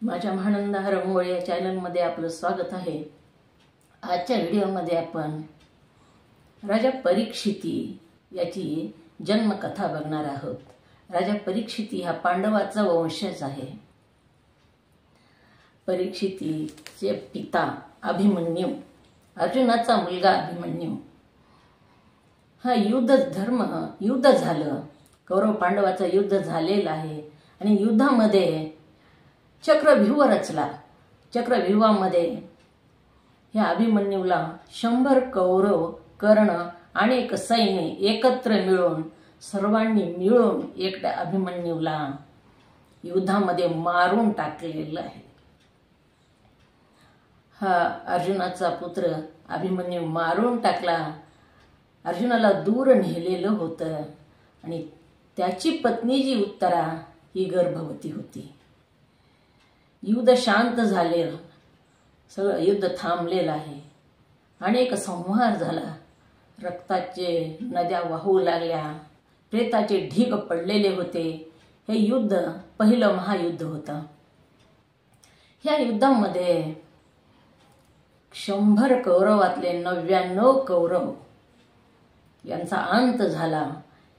माझ्या महानंदा रंगोळी या चॅनलमध्ये आपलं स्वागत आहे। आजच्या व्हिडिओमध्ये आपण राजा परीक्षिती याची जन्मकथा बघणार आहोत। राजा परीक्षिती हा पांडवाचा वंशज आहे। परीक्षितीचे पिता अभिमन्यू, अर्जुनाचा मुलगा अभिमन्यू, हा युद्ध झालं। कौरव पांडवाचं युद्ध झालेलं आहे आणि युद्धामध्ये चक्रव्यूह रचला। चक्रव्यूहामध्ये ह्या अभिमन्यूला 100 कौरव, कर्ण आणि एक सैन्य एकत्र मिळून सर्वांनी मिळून एकट्या अभिमन्यूला युद्धामध्ये मारून टाकलेलं आहे। हा अर्जुनाचा पुत्र अभिमन्यू मारून टाकला। अर्जुनाला दूर नेलेलं होतं आणि त्याची पत्नी जी उत्तरा ही गर्भवती होती। युद्ध शांत झाले, सगळं युद्ध थांबलेलं आहे। अनेक संहार झाला, रक्ताचे नद्या वाहू लागल्या, प्रेताचे ढीग पडलेले होते। हे युद्ध पहिलं महायुद्ध होतं। ह्या युद्धामध्ये 100 कौरवातले 99 कौरव यांचा अंत झाला।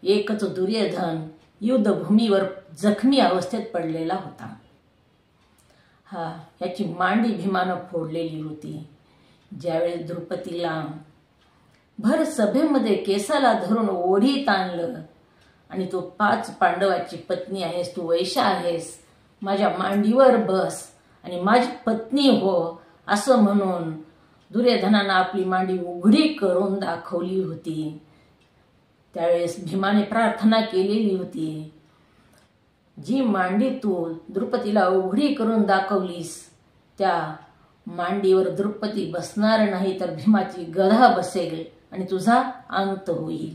एकच दुर्योधन युद्धभूमीवर जखमी अवस्थेत पडलेला होता। याची मांडी भीमानं फोडलेली होती। ज्यावेळेस द्रुपदीला भर सभेमध्ये केसाला धरून ओढीत आणलं आणि तू 5 पांडवाची पत्नी आहेस, तू वैश्य आहेस, माझ्या मांडीवर बस आणि माझी पत्नी हो असं म्हणून दुर्योधनानं आपली मांडी उघडी करून दाखवली होती। त्यावेळेस भीमाने प्रार्थना केलेली होती, जी मांडी तू द्रुपदीला उघडी करून दाखवलीस त्या मांडीवर द्रुपदी बसणार नाही तर भीमाची गदा बसेल आणि तुझा अंत होईल।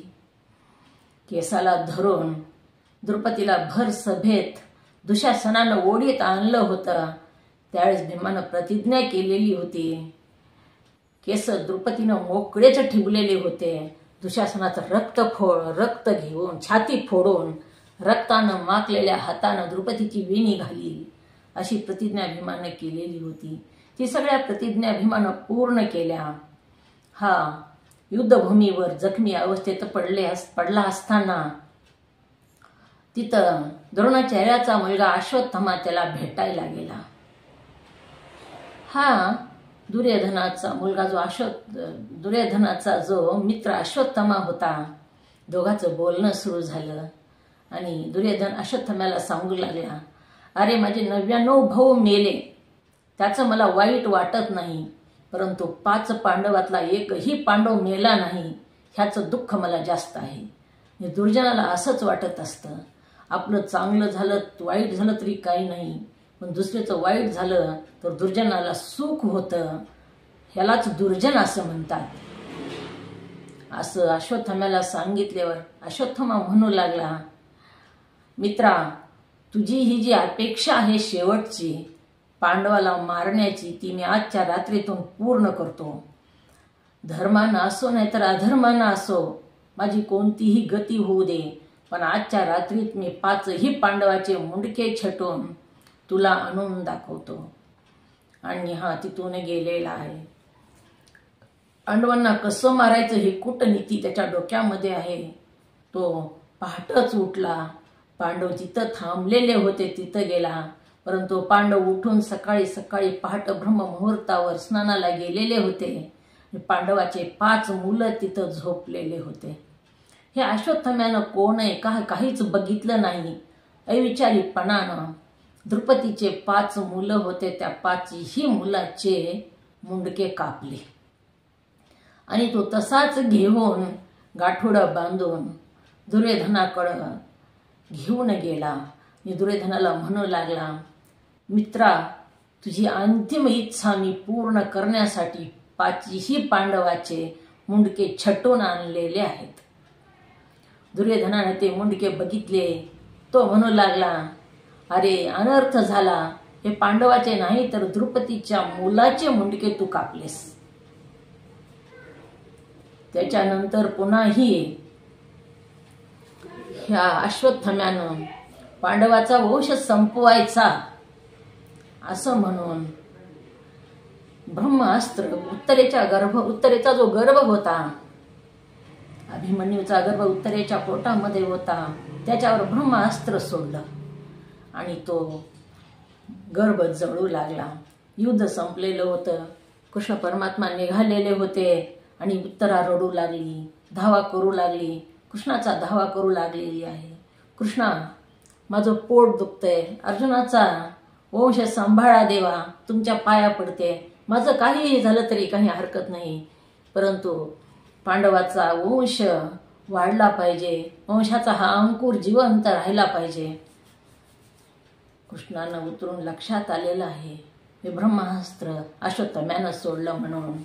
केसाला धरून द्रुपदीला भर सभेत दुःशासनानं ओढीत आणलं होतं। त्यावेळेस भीमानं प्रतिज्ञा केलेली होती, केस द्रुपदीनं मोकळेच ठेवलेले होते। दुःशासनाचं रक्त घेऊन छाती फोडून रक्तानं माखलेल्या हातानं द्रुपदीची वेणी घालील अशी प्रतिज्ञा भीमानं केलेली होती। ती सगळ्या प्रतिज्ञा भीमानं पूर्ण केल्या। हा युद्धभूमीवर जखमी अवस्थेत पडला असताना तिथं द्रोणाचार्याचा मुलगा अश्वत्थामा त्याला भेटायला गेला। हा दुर्योधनाचा मुलगा दुर्योधनाचा जो मित्र अश्वत्थामा होता, दोघांचं बोलणं सुरू झालं आणि दुर्योधन अश्वत्थाम्याला सांगू लागला, अरे माझे 99 भाऊ मेले, त्याचं मला वाईट वाटत नाही, परंतु 5 पांडवातला एकही पांडव मेला नाही ह्याचं दुःख मला जास्त आहे। दुर्जनाला असंच वाटत असतं, आपलं चांगलं झालं वाईट झालं तरी काही नाही, पण दुसऱ्याचं वाईट झालं तर दुर्जनाला सुख होतं, ह्यालाच दुर्जन असं म्हणतात। असं अश्वत्थाम्याला सांगितल्यावर अश्वत्थामा म्हणू लागला, मित्रा, तुझी ही जी अपेक्षा आहे शेवटची पांडवाला मारण्याची, ती मी आजच्या रात्रीतून पूर्ण करतो। धर्मानं असो नाहीतर अधर्मानं असो, माझी कोणतीही गती होऊ दे, पण आजच्या रात्रीत मी 5ही पांडवाचे मुंडके छटून तुला आणून दाखवतो। आणि तिथून गेलेला आहे। पांडवांना कसं मारायचं ही कूटनीती त्याच्या डोक्यामध्ये आहे। तो पहाटच उठला, पांडव जिथं थांबलेले होते तिथं गेला, परंतु पांडव उठून सकाळी पहाट ब्रह्ममुहूर्तावर स्नानाला गेलेले होते। पांडवाचे 5 मुलं तिथं झोपलेले होते। हे अश्वत्थाम्यानं कोण आहे काहीच बघितलं नाही। अविचारीपणानं द्रुपदीचे 5 मुलं होते, त्या 5ही मुलाचे मुंडके कापले आणि तो तसाच घेऊन गाठोडं बांधून दुर्योधनाकडं घेऊन गेला आणि दुर्योधनाला म्हणू लागला, मित्रा, तुझी अंतिम इच्छा मी पूर्ण करण्यासाठी 5ही पांडवाचे मुंडके छटून आणलेले आहेत। दुर्योधनाने ते मुंडके बघितले, तो म्हणू लागला, अरे अनर्थ झाला, हे पांडवाचे नाही तर द्रुपदीच्या मुलाचे मुंडके तू कापलेस। त्याच्यानंतर पुन्हाही ह्या अश्वत्थाम्यानं पांडवाचा वंश संपवायचा असं म्हणून ब्रह्मास्त्र उत्तरेचा जो गर्भ होता, अभिमन्यूचा गर्भ उत्तरेच्या पोटामध्ये होता, त्याच्यावर ब्रह्मास्त्र सोडलं आणि तो गर्भ जळू लागला. युद्ध संपलेलं होतं. कृष्ण परमात्मा निघालेले होते आणि उत्तरा रडू लागली, धावा करू लागली. कृष्णाचा धावा करू लागलेली आहे. कृष्णा, माझं पोट दुखतंय, अर्जुनाचा वंश सांभाळा देवा, तुमच्या पाया पडते. माझं काहीही झालं तरी काही हरकत नाही, परंतु पांडवाचा वंश वाढला पाहिजे, वंशाचा हा अंकुर जिवंत राहिला पाहिजे. कृष्णानं उतरून लक्षात आलेलं आहे हे ब्रह्मास्त्र अश्वत्थाम्यानं सोडलं म्हणून.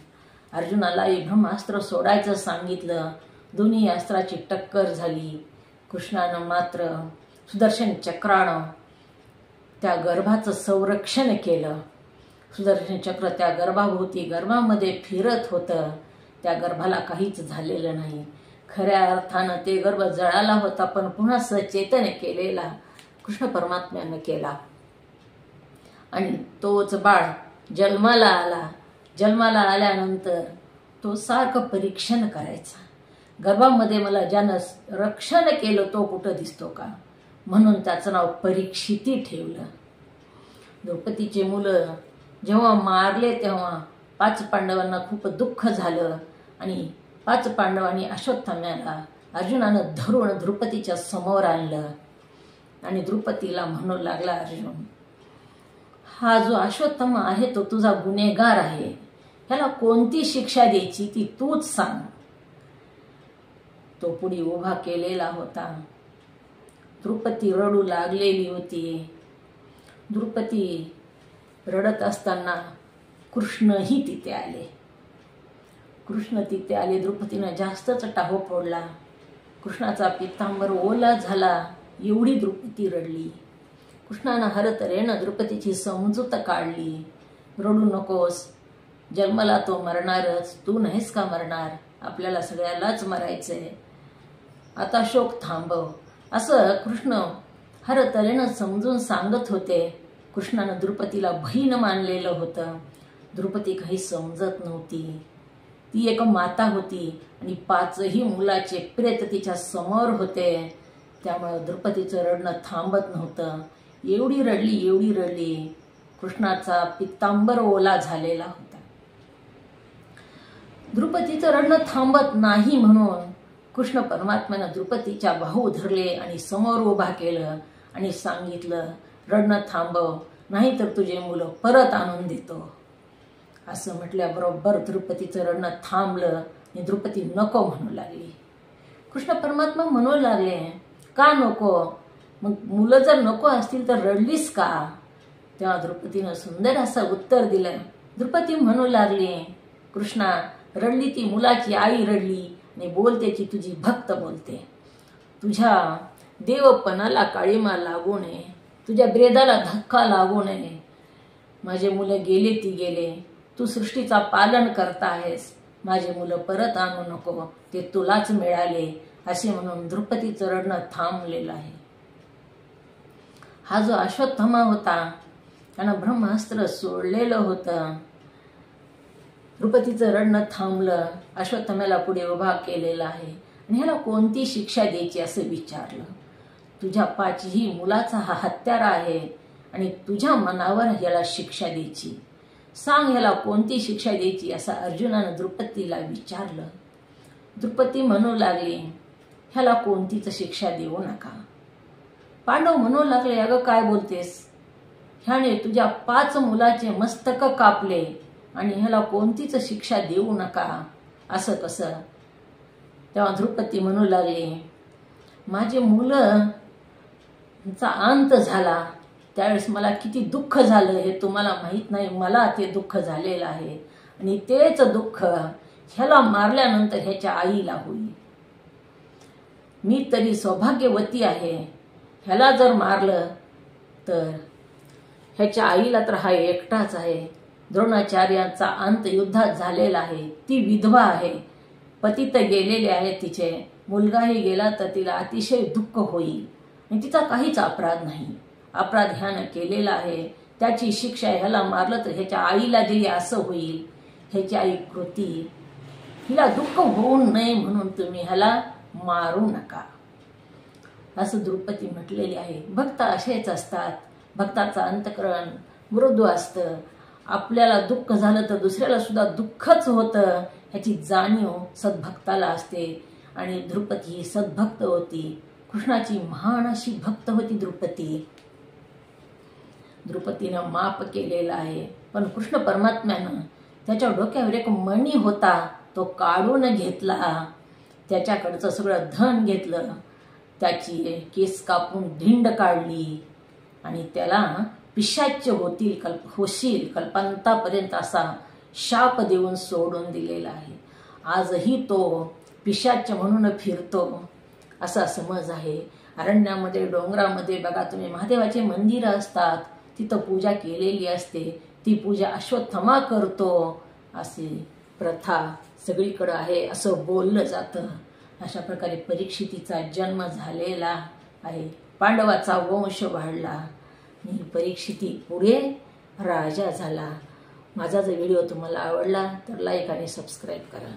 अर्जुनालाही ब्रह्मास्त्र सोडायचं सांगितलं. दोन्ही अस्त्राची टक्कर झाली. कृष्णानं मात्र सुदर्शन चक्रानं त्या गर्भाचं संरक्षण केलं. सुदर्शन चक्र त्या गर्भामध्ये फिरत होतं. त्या गर्भाला काहीच झालेलं नाही. खऱ्या अर्थानं ते गर्भ जळाला होता, पण पुन्हा सचेतन केलेला कृष्ण परमात्म्यानं केला. आणि तोच बाळ जन्माला आला. जन्माला आल्यानंतर तो सारखं परीक्षण करायचा. गर्भामध्ये मला ज्यानं रक्षण केलं तो कुठं दिसतो का, म्हणून त्याचं नाव परीक्षिती ठेवलं. द्रौपदीचे मुलं जेव्हा मारले तेव्हा 5 पांडवांना खूप दुःख झालं आणि 5 पांडवांनी अश्वत्थाम्याला अर्जुनानं धरून द्रौपदीच्या समोर आणलं आणि द्रौपदीला म्हणू लागला, अर्जुन, हा जो अश्वत्थामा आहे तो तुझा गुन्हेगार आहे, ह्याला कोणती शिक्षा द्यायची ती तूच सांग. तो पुढे उभा केलेला होता. द्रौपदी रडू लागलेली होती. द्रौपदी रडत असताना कृष्णही तिथे आले. द्रौपदीनं जास्तच टाहो फोडला. कृष्णाचा पितांबर ओला झाला, एवढी द्रौपदी रडली. कृष्णानं हरतऱ्हेनं द्रौपदीची समजूत काढली. रडू नकोस, जन्माला तो मरणारच, तू नाहीस का मरणार, आपल्याला सगळ्यालाच मरायचंय, आता शोक थांबव, असं कृष्ण हरतऱ्हेनं समजून सांगत होते. कृष्णानं द्रौपदीला बहीण मानलेलं होतं. द्रौपदी काही समजत नव्हती. ती एक माता होती आणि 5ही मुलाचे प्रेत तिच्या समोर होते. त्यामुळे द्रौपदीचं रडणं थांबत नव्हतं. एवढी रडली, कृष्णाचा पितांबर ओला झालेला होता. द्रौपदीचं रडणं थांबत नाही म्हणून कृष्ण परमात्म्यानं द्रौपदीच्या बाहू धरले आणि समोर उभा केलं आणि सांगितलं, रडणं थांबव, नाही तर तुझे मुलं परत आणून देतो. असं म्हटल्याबरोबर द्रौपदीचं रडणं थांबलं आणि द्रौपदी नको म्हणू लागली. कृष्ण परमात्मा म्हणू लागले, का नको, मग मुलं जर नको असतील तर रडलीस का. तेव्हा द्रौपदीनं सुंदर असं उत्तर दिलं. द्रौपदी म्हणू लागली, कृष्णा, रडली ती मुलाची आई रडली आणि बोलते ती तुझी भक्त बोलते. तुझ्या देवपणाला काळीमा लागू नये, तुझ्या ब्रेदाला धक्का लागू नये. माझे मुलं गेले ती गेले, तू सृष्टीचा पालन करता आहेस, माझे मुलं परत आणू नको, ते तुलाच मिळाले, असे म्हणून द्रौपदीचं रडणं थांबलेलं आहे. हा जो अश्वत्थामा होता त्यानं ब्रह्मास्त्र सोडलेलं होतं. द्रौपदीचं रडणं थांबलं. अश्वत्थाम्याला पुढे उभा केलेला आहे आणि ह्याला कोणती शिक्षा द्यायची असं विचारलं. तुझ्या 5ही मुलाचा हा हत्यारा आहे आणि तुझ्या मनावर ह्याला शिक्षा द्यायची, सांग ह्याला कोणती शिक्षा द्यायची असं अर्जुनानं द्रौपदीला विचारलं. द्रौपदी म्हणू लागली, ह्याला कोणतीच शिक्षा देऊ नका. पांडव म्हणू लागले, अगं काय बोलतेस, ह्याने तुझ्या 5 मुलाचे मस्तक कापले आणि ह्याला कोणतीच शिक्षा देऊ नका, असं कसं. तेव्हा द्रौपदी म्हणू लागली, माझे मुलं चा अंत झाला त्यावेळेस मला किती दुःख झालं हे तुम्हाला माहित नाही, मला ते दुःख झालेलं आहे आणि तेच दुःख ह्याला मारल्यानंतर ह्याच्या आईला होईल. मी तरी सौभाग्यवती आहे, ह्याला जर मारलं तर ह्याच्या आईला तर हा एकटाच आहे. द्रोणाचार्यांचा अंत युद्धात झालेला आहे, ती विधवा आहे, पतित गेलेले आहे, तिचे मुलगाही गेला तर तिला अतिशय दुःख होईल आणि तिचा काहीच अपराध नाही. अपराध ह्यानं केलेला आहे, त्याची शिक्षा ह्याला मारलं तर ह्याच्या आईला दिली असं होईल, ह्याची आई कृती, हिला दुःख होऊ नये म्हणून तुम्ही ह्याला मारू नका, असं द्रौपदी म्हटलेली आहे. भक्त असेच असतात. भक्ताचं अंतःकरण मृदू असतं. आपल्याला दुःख झालं तर दुसऱ्याला सुद्धा दुःखच होतं ह्याची जाणीव सद्भक्ताला असते. आणि द्रौपदी ही सद्भक्त होती. कृष्णाची महान अशी भक्त होती द्रौपदी. द्रौपदीनं माफ केलेलं आहे. पण कृष्ण परमात्म्यानं त्याच्या डोक्यावर एक मणी होता, तो काढून घेतला. त्याच्याकडचं सगळं धन घेतलं, त्याची केस कापून धिंड काढली आणि त्याला पिशाच्य होशील कल्पांतापर्यंत असा शाप देऊन सोडून दिलेला आहे. आजही तो पिशाच्य म्हणून फिरतो असा समज आहे. अरण्यामध्ये डोंगरामध्ये बघा तुम्ही महादेवाचे मंदिर असतात, तिथं पूजा केलेली असते. ती पूजा अश्वत्थामा करतो अशी प्रथा सगळीकडे आहे असं बोललं जातं. अशा प्रकारे परीक्षितीचा जन्म झालेला आहे. पांडवाचा वंश वाढला आणि परीक्षिती पुढे राजा झाला. माझा जर व्हिडिओ तुम्हाला आवडला तर लाईक आणि सबस्क्राईब करा.